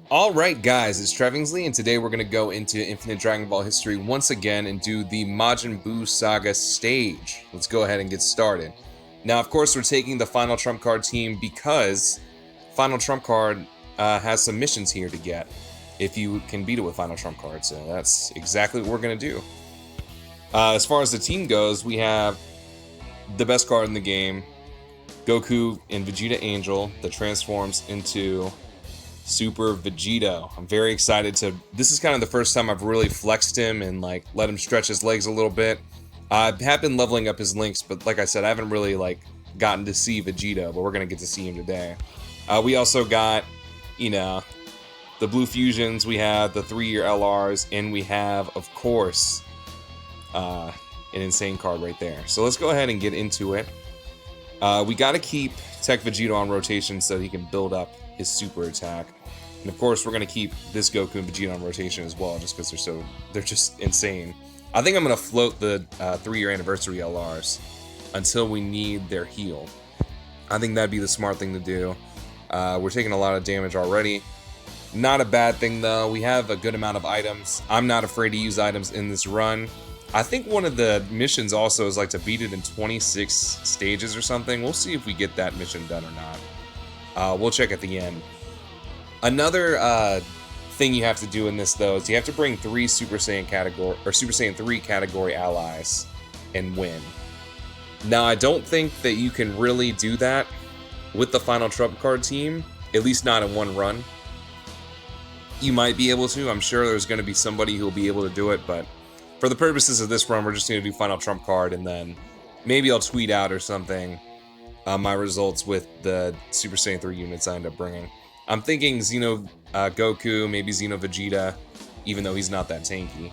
Alright guys, it's Trevingsley, and today we're going to go into Infinite Dragon Ball history once again and do the Majin Buu Saga stage. Let's go ahead and get started. Now, of course, we're taking the Final Trump Card team because Final Trump Card has some missions here to get if you can beat it with Final Trump Card, so that's exactly what we're going to do. As far as the team goes, we have the best card in the game, Goku and Vegeta Angel, that transforms into Super Vegito. I'm very excited to... This is kind of the first time I've really flexed him and like let him stretch his legs a little bit. I have been leveling up his links, but like I said, I haven't really like gotten to see Vegito, but we're gonna get to see him today. We also got, you know, the Blue Fusions, we have the 3-year LRs, and we have, of course, an insane card right there. So let's go ahead and get into it. We gotta keep Tech Vegito on rotation so that he can build up his super attack. And of course, we're gonna keep this Goku and Vegeta on rotation as well, just because they're just insane. I think I'm gonna float the 3-year anniversary LRs until we need their heal. I think that'd be the smart thing to do. We're taking a lot of damage already. Not a bad thing though. We have a good amount of items. I'm not afraid to use items in this run. I think one of the missions also is like to beat it in 26 stages or something. We'll see if we get that mission done or not. We'll check at the end. Another thing you have to do in this though is you have to bring 3 Super Saiyan category or Super Saiyan 3 category allies and win. Now I don't think that you can really do that with the Final Trump Card team, at least not in one run. You might be able to. I'm sure there's going to be somebody who'll be able to do it, but for the purposes of this run, we're just going to do Final Trump Card, and then maybe I'll tweet out or something my results with the Super Saiyan 3 units I end up bringing. I'm thinking Xeno Goku, maybe Xeno Vegeta, even though he's not that tanky.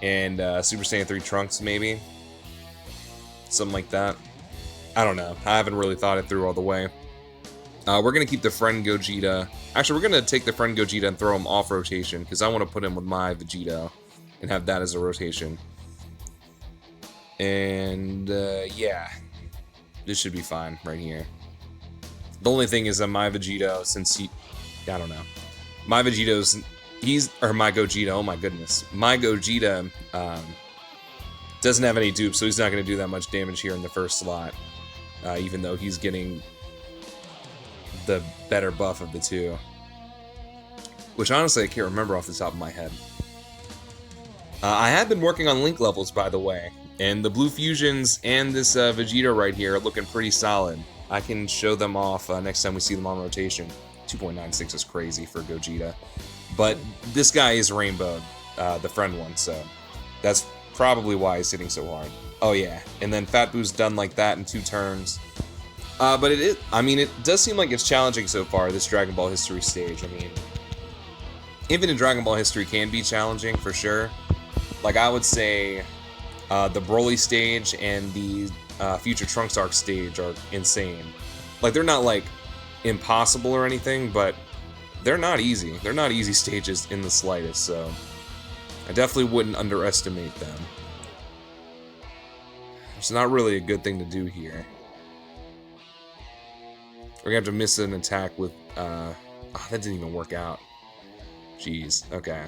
And Super Saiyan 3 Trunks, maybe. Something like that. I don't know. I haven't really thought it through all the way. We're going to keep the Friend Gogeta. Actually, we're going to take the Friend Gogeta and throw him off rotation, because I want to put him with my Vegito and have that as a rotation. And, yeah. This should be fine right here. The only thing is that my Vegito, since he... I don't know. My Vegito's... Or my Gogeta, oh my goodness. My Gogeta doesn't have any dupes, so he's not going to do that much damage here in the first slot. Even though he's getting the better buff of the two. Which honestly I can't remember off the top of my head. I have been working on link levels, by the way. And the Blue Fusions and this Vegito right here are looking pretty solid. I can show them off next time we see them on rotation. 2.96 is crazy for Gogeta. But this guy is rainbowed, the friend one, so that's probably why he's hitting so hard. Oh yeah, and then Fat Boo's done like that in 2 turns. But it does seem like it's challenging so far, this Dragon Ball history stage. I mean, Infinite Dragon Ball history can be challenging for sure. Like I would say the Broly stage and the Future Trunks arc stage are insane. Like they're not like impossible or anything, but they're not easy. They're not easy stages in the slightest, so I definitely wouldn't underestimate them. It's not really a good thing to do here. We're gonna have to miss an attack with oh, that didn't even work out. Jeez, okay.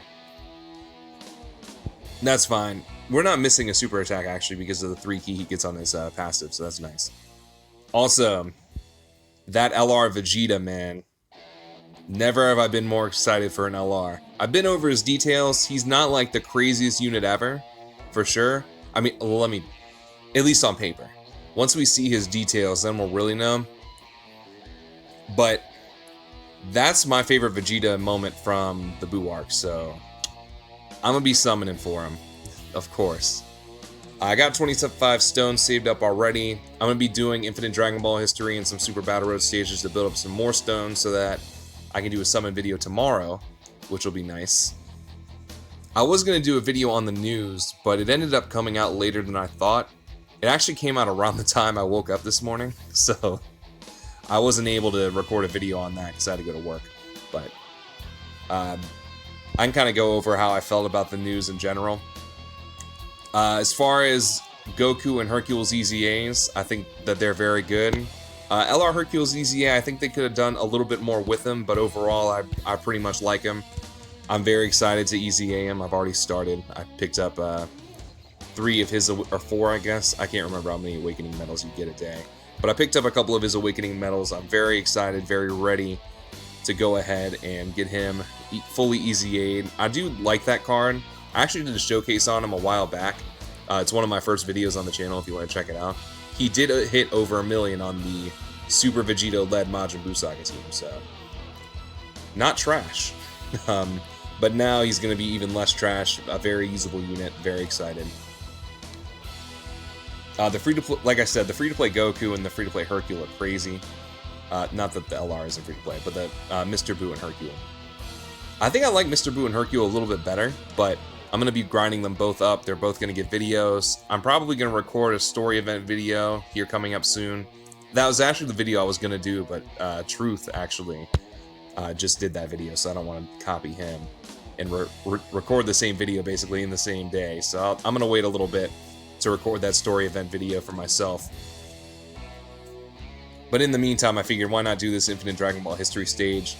That's fine. We're not missing a super attack, actually, because of the 3 key he gets on his passive, so that's nice. Also, that LR Vegeta, man. Never have I been more excited for an LR. I've been over his details. He's not, like, the craziest unit ever, for sure. I mean, at least on paper. Once we see his details, then we'll really know. But that's my favorite Vegeta moment from the Buu arc, so I'm gonna be summoning for him, of course. I got 25 stones saved up already. I'm gonna be doing Infinite Dragon Ball history and some Super Battle Road stages to build up some more stones so that I can do a summon video tomorrow, which will be nice. I was gonna do a video on the news, but it ended up coming out later than I thought. It actually came out around the time I woke up this morning, so I wasn't able to record a video on that because I had to go to work. But I can kind of go over how I felt about the news in general. As far as Goku and Hercules EZAs, I think that they're very good. LR Hercules EZA, I think they could have done a little bit more with him, but overall, I pretty much like him. I'm very excited to EZA him. I've already started. I picked up 3 of his, or 4, I guess. I can't remember how many Awakening Medals you get a day. But I picked up a couple of his Awakening Medals. I'm very excited, very ready to go ahead and get him fully EZA'd. I do like that card. I actually did a showcase on him a while back. It's one of my first videos on the channel if you want to check it out. He did hit over 1 million on the Super Vegito-led Majin Buu Saga team, so not trash. But now he's going to be even less trash, a very usable unit, very excited. The free-to-play, like I said, the free-to-play Goku and the free-to-play Hercule are crazy. Not that the LR isn't free-to-play, but the Mr. Buu and Hercule. I think I like Mr. Buu and Hercule a little bit better, but I'm going to be grinding them both up. They're both going to get videos. I'm probably going to record a story event video here coming up soon. That was actually the video I was going to do, but Truth actually just did that video, so I don't want to copy him and record the same video basically in the same day. So I'm going to wait a little bit to record that story event video for myself. But in the meantime, I figured why not do this Infinite Dragon Ball History stage.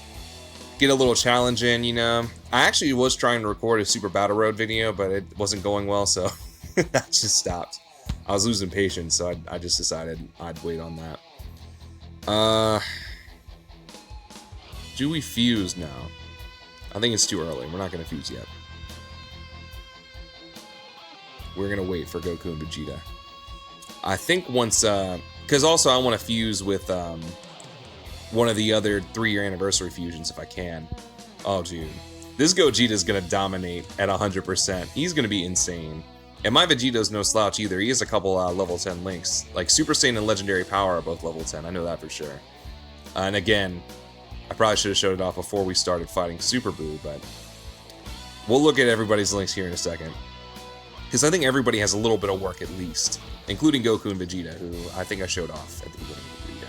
Get a little challenge in, you know. I actually was trying to record a Super Battle Road video, but it wasn't going well, so I just stopped. I was losing patience, so I just decided I'd wait on that. Do we fuse now? I think it's too early. We're not going to fuse yet. We're going to wait for Goku and Vegeta. I think once... because also I want to fuse with... one of the other 3-year anniversary fusions if I can. Oh, dude. This Gogeta is going to dominate at 100%. He's going to be insane. And my Vegeto's no slouch either. He has a couple level 10 links. Like Super Saiyan and Legendary Power are both level 10. I know that for sure. And again, I probably should have showed it off before we started fighting Super Buu, but we'll look at everybody's links here in a second. Because I think everybody has a little bit of work at least. Including Goku and Vegeta, who I think I showed off at the beginning of the video.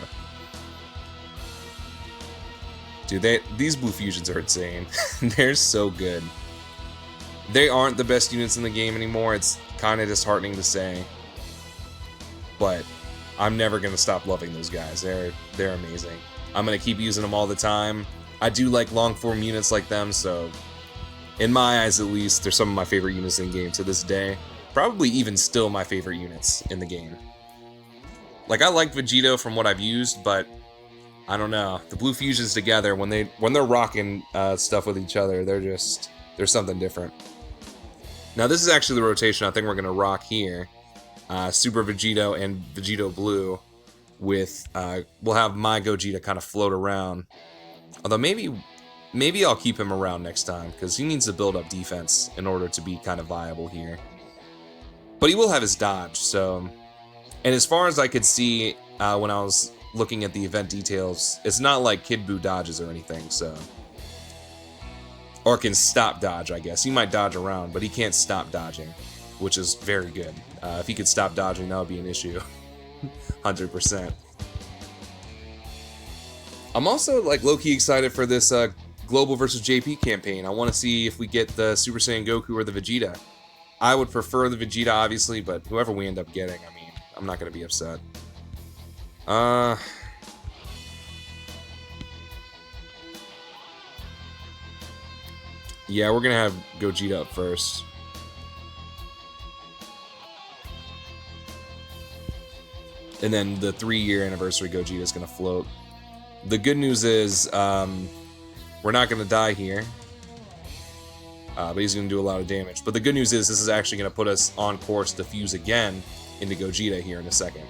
Dude, these Blue Fusions are insane. They're so good. They aren't the best units in the game anymore. It's kind of disheartening to say. But I'm never going to stop loving those guys. They're amazing. I'm going to keep using them all the time. I do like long form units like them, so in my eyes at least, they're some of my favorite units in the game to this day. Probably even still my favorite units in the game. Like, I like Vegito from what I've used, but I don't know. The Blue Fusions together, when they're rocking stuff with each other, there's something different. Now, this is actually the rotation I think we're going to rock here. Super Vegito and Vegito Blue with, we'll have my Gogeta kind of float around. Although maybe I'll keep him around next time, because he needs to build up defense in order to be kind of viable here. But he will have his dodge, so... And as far as I could see when I was looking at the event details, it's not like Kid Buu dodges or anything, so... Or can stop dodge, I guess. He might dodge around, but he can't stop dodging, which is very good. If he could stop dodging, that would be an issue. 100%. I'm also, like, low-key excited for this Global vs. JP campaign. I want to see if we get the Super Saiyan Goku or the Vegeta. I would prefer the Vegeta, obviously, but whoever we end up getting, I mean, I'm not going to be upset. Yeah, we're going to have Gogeta up first. And then the 3-year anniversary Gogeta is going to float. The good news is, we're not going to die here. But he's going to do a lot of damage. But the good news is, this is actually going to put us on course to fuse again into Gogeta here in a second.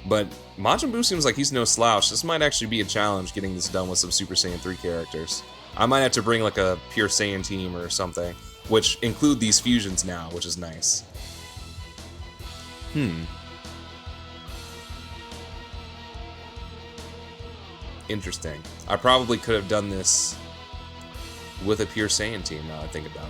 But Majin Buu seems like he's no slouch. This might actually be a challenge, getting this done with some Super Saiyan 3 characters. I might have to bring like a pure Saiyan team or something, which include these fusions now, which is nice. Interesting. I probably could have done this with a pure Saiyan team, now I think about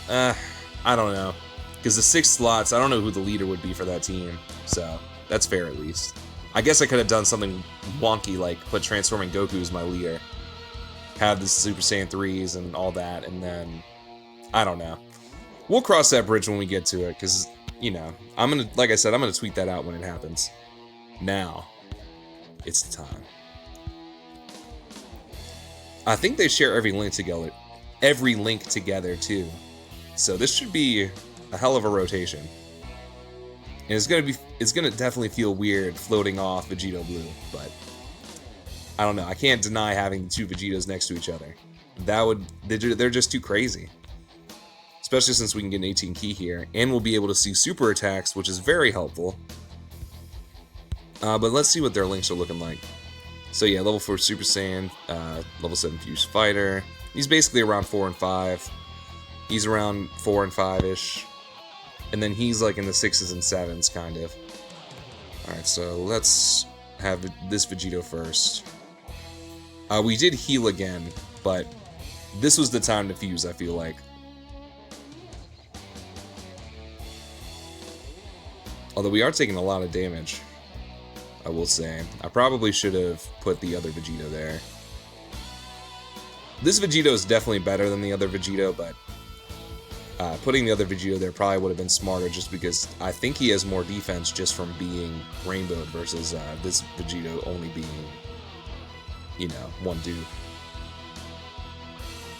it. I don't know. Because the 6 slots, I don't know who the leader would be for that team. So, that's fair at least. I guess I could have done something wonky, like put Transforming Goku as my leader. Have the Super Saiyan 3s and all that, and then... I don't know. We'll cross that bridge when we get to it, because you know, like I said, I'm gonna tweet that out when it happens. Now, it's the time. I think they share every link together too. So this should be a hell of a rotation. And it's gonna definitely feel weird floating off Vegito Blue, but I don't know. I can't deny having the two Vegetos next to each other. They're just too crazy. Especially since we can get an 18 key here, and we'll be able to see super attacks, which is very helpful. But let's see what their links are looking like. So yeah, level 4 Super Saiyan, level 7 Fused Fighter. He's basically around 4 and 5. He's around 4 and 5-ish. And then he's like in the 6s and 7s, kind of. Alright, so let's have this Vegito first. We did heal again, but this was the time to fuse, I feel like. Although we are taking a lot of damage, I will say. I probably should have put the other Vegito there. This Vegito is definitely better than the other Vegito, but putting the other Vegito there probably would have been smarter just because I think he has more defense just from being rainbowed versus this Vegito only being, you know, one dude.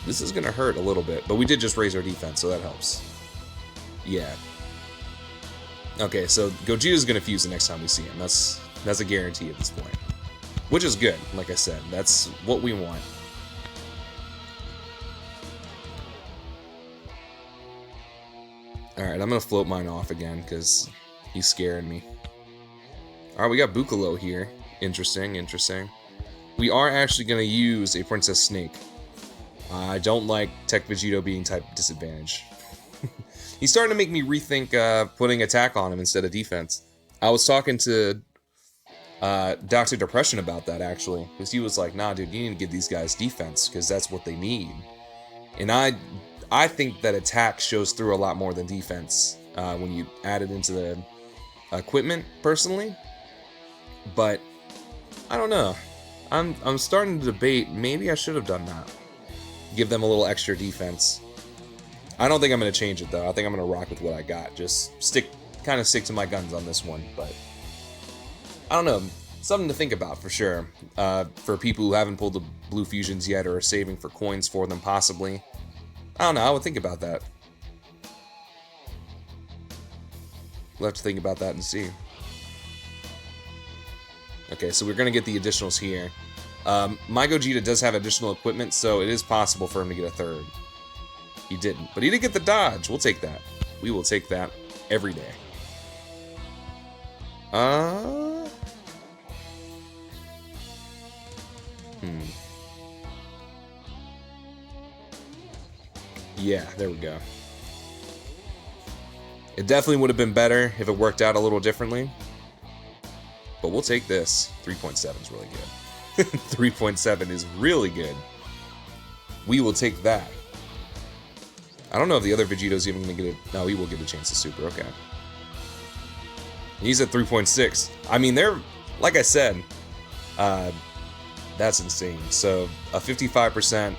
This is going to hurt a little bit, but we did just raise our defense, so that helps. Yeah. Okay, so Gogeta's gonna fuse the next time we see him. That's a guarantee at this point. Which is good, like I said. That's what we want. Alright, I'm gonna float mine off again, because he's scaring me. Alright, we got Bukalo here. Interesting, interesting. We are actually gonna use a Princess Snake. I don't like Tech Vegito being type disadvantage. He's starting to make me rethink putting attack on him instead of defense. I was talking to Dr. Depression about that, actually. Because he was like, nah, dude, you need to give these guys defense, because that's what they need. And I think that attack shows through a lot more than defense when you add it into the equipment, personally. But, I don't know. I'm starting to debate, maybe I should have done that. Give them a little extra defense. I don't think I'm going to change it, though. I think I'm going to rock with what I got. Just kind of stick to my guns on this one. But I don't know. Something to think about, for sure. For people who haven't pulled the Blue Fusions yet or are saving for coins for them, possibly. I don't know. I would think about that. We'll have to think about that and see. Okay, so we're going to get the additionals here. My Gogeta does have additional equipment, so it is possible for him to get a third. He didn't, but he did get the dodge. We'll take that. We will take that every day. Yeah, there we go. It definitely would have been better if it worked out a little differently. But we'll take this. 3.7 is really good. 3.7 is really good. We will take that. I don't know if the other Vegeto's even going to get it. No, he will get a chance to super. Okay. He's at 3.6. I mean, they're, like I said, that's insane. So a 55%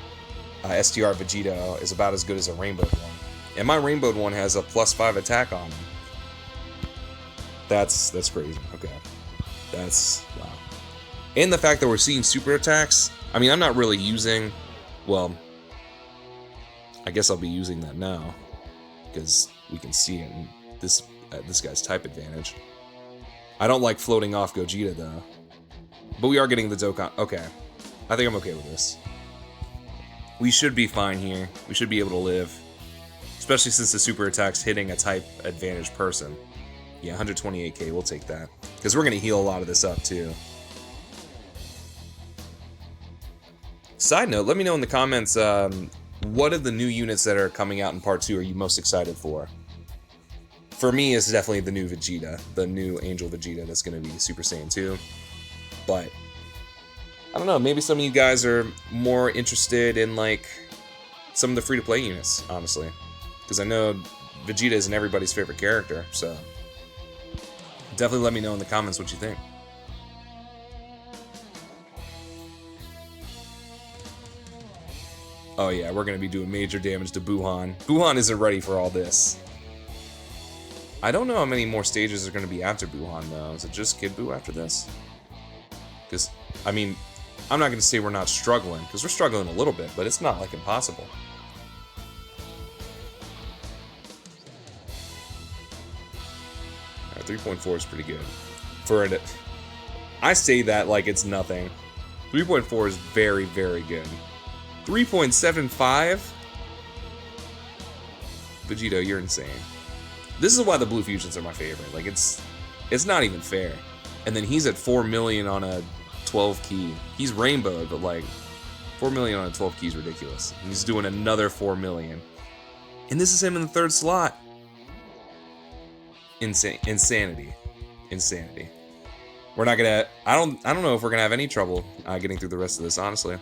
STR Vegito is about as good as a rainbowed one. And my rainbowed one has a +5 attack on him. That's crazy. Okay. That's, wow. And the fact that we're seeing super attacks. I mean, I'm not really using, well, I guess I'll be using that now, because we can see it in this guy's type advantage. I don't like floating off Gogeta, though. But we are getting the Dokkan. Okay. I think I'm okay with this. We should be fine here. We should be able to live. Especially since the super attack's hitting a type advantage person. Yeah, 128k, we'll take that. Because we're going to heal a lot of this up, too. Side note, let me know in the comments, what of the new units that are coming out in Part 2 are you most excited for? For me, it's definitely the new Vegeta, the new Angel Vegeta that's going to be Super Saiyan 2. But, I don't know, maybe some of you guys are more interested in, like, some of the free-to-play units, honestly. Because I know Vegeta isn't everybody's favorite character, so definitely let me know in the comments what you think. Oh yeah, we're going to be doing major damage to Buhan. Buhan isn't ready for all this. I don't know how many more stages are going to be after Buuhan, though. Is it just Kid Buu after this? Because, I mean, I'm not going to say we're not struggling, because we're struggling a little bit, but it's not, like, impossible. Alright, 3.4 is pretty good. For it, I say that like it's nothing. 3.4 is very, very good. 3.75? Vegito, you're insane. This is why the Blue Fusions are my favorite. Like, it's not even fair. And then he's at 4 million on a 12 key. He's rainbowed, but like 4 million on a 12 key is ridiculous. And he's doing another 4 million. And this is him in the third slot. Insanity. Insanity. We're not gonna. I don't know if we're gonna have any trouble getting through the rest of this, honestly.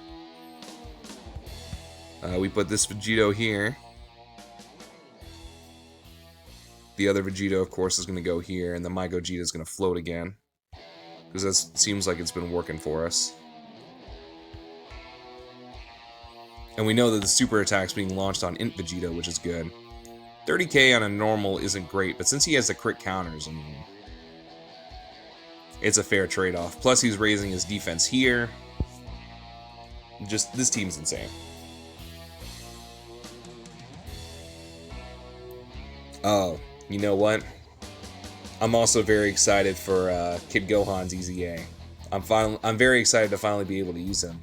We put this Vegito here. The other Vegito, of course, is gonna go here, and then my Gogeta is gonna float again, because that seems like it's been working for us. And we know that the super attack's being launched on Int Vegito, which is good. 30k on a normal isn't great, but since he has the crit counters, I mean, it's a fair trade-off. Plus, he's raising his defense here. Just, this team's insane. Oh, you know what? I'm also very excited for Kid Gohan's EZA. I'm very excited to finally be able to use him.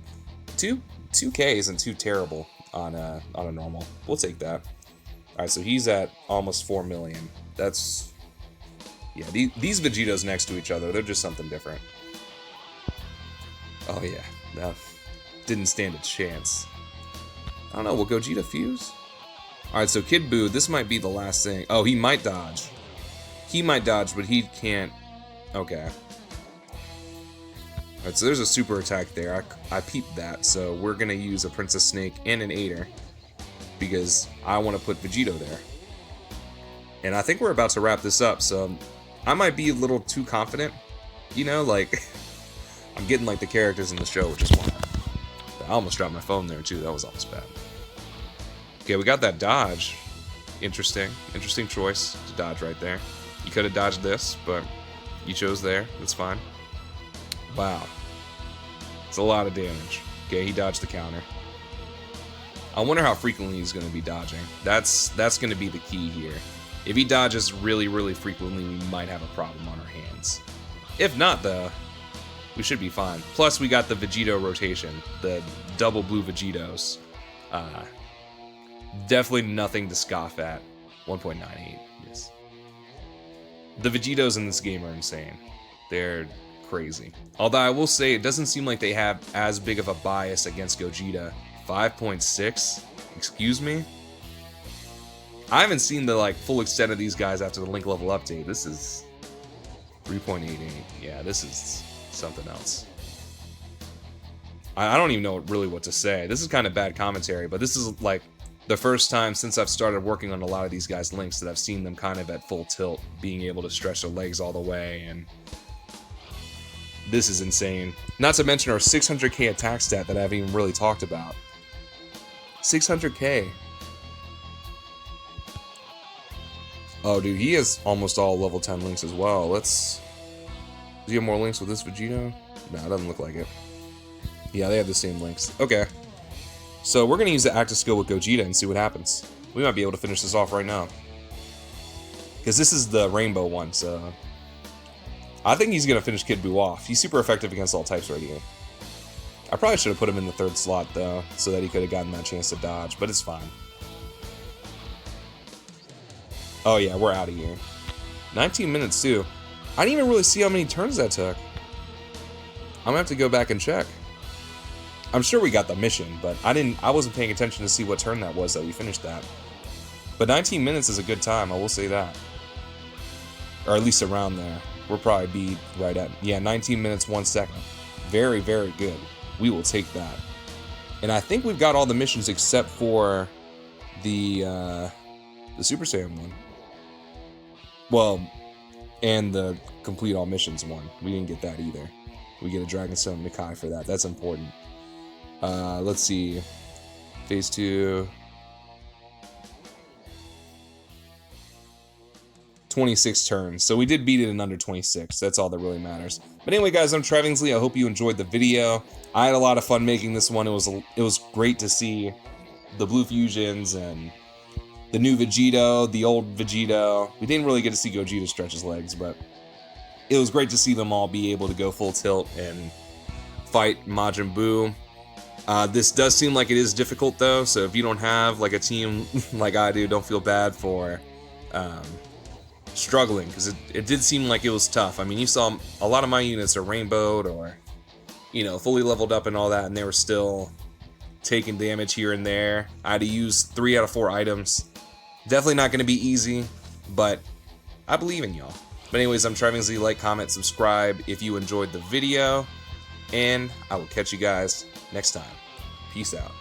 2k isn't too terrible on a normal. We'll take that. All right, so he's at almost 4 million. That's... Yeah, these Vegetos next to each other, they're just something different. Oh yeah, that didn't stand a chance. I don't know, will Gogeta fuse? Alright, so Kid Buu, this might be the last thing. Oh, he might dodge. He might dodge, but he can't... Okay. Alright, so there's a super attack there. I peeped that, so we're gonna use a Princess Snake and an Aider, because I want to put Vegito there. And I think we're about to wrap this up, so... I might be a little too confident, you know, like, I'm getting, like, the characters in the show, which is why. I almost dropped my phone there, too. That was almost bad. Okay, we got that dodge. Interesting. Interesting choice to dodge right there. You could have dodged this, but you chose there. That's fine. Wow. It's a lot of damage. Okay, he dodged the counter. I wonder how frequently he's going to be dodging. That's going to be the key here. If he dodges really, really frequently, we might have a problem on our hands. If not, though, we should be fine. Plus, we got the Vegito rotation, the double blue Vegetos. Definitely nothing to scoff at. 1.98, yes. The Vegetos in this game are insane. They're crazy. Although I will say, it doesn't seem like they have as big of a bias against Gogeta. 5.6? Excuse me? I haven't seen the like full extent of these guys after the link level update. This is 3.88. Yeah, this is something else. I don't even know really what to say. This is kind of bad commentary, but this is like the first time since I've started working on a lot of these guys' links that I've seen them kind of at full tilt, being able to stretch their legs all the way, and this is insane. Not to mention our 600k attack stat that I haven't even really talked about. 600k. Oh, dude, he has almost all level 10 links as well. Does he have more links with this Vegito? No, it doesn't look like it. Yeah, they have the same links. Okay. So we're going to use the active skill with Gogeta and see what happens. We might be able to finish this off right now. Because this is the rainbow one, so... I think he's going to finish Kid Buu off. He's super effective against all types right here. I probably should have put him in the third slot, though, so that he could have gotten that chance to dodge, but it's fine. Oh yeah, we're out of here. 19 minutes too. I didn't even really see how many turns that took. I'm gonna have to go back and check. I'm sure we got the mission, but I wasn't paying attention to see what turn that was that we finished that. But 19 minutes is a good time, I will say that. Or at least around there. We'll probably be right at, yeah, 19 minutes, 1 second. Very, very good. We will take that. And I think we've got all the missions except for the Super Saiyan one. Well, and the complete all missions one. We didn't get that either. We get a Dragon Stone Nikai for that. That's important. Let's see. Phase 2. 26 turns. So we did beat it in under 26. That's all that really matters. But anyway, guys, I'm Trevingsley. I hope you enjoyed the video. I had a lot of fun making this one. It was great to see the Blue Fusions and the new Vegito, the old Vegito. We didn't really get to see Gogeta stretch his legs, but it was great to see them all be able to go full tilt and fight Majin Buu. This does seem like it is difficult though, so if you don't have like a team like I do, don't feel bad for struggling, because it did seem like it was tough. I mean, you saw a lot of my units are rainbowed or, you know, fully leveled up and all that, and they were still taking damage here and there. I had to use 3 out of 4 items. Definitely not going to be easy, but I believe in y'all. But anyways, I'm Trevingsley. Like, comment, subscribe if you enjoyed the video, and I will catch you guys next time. Peace out.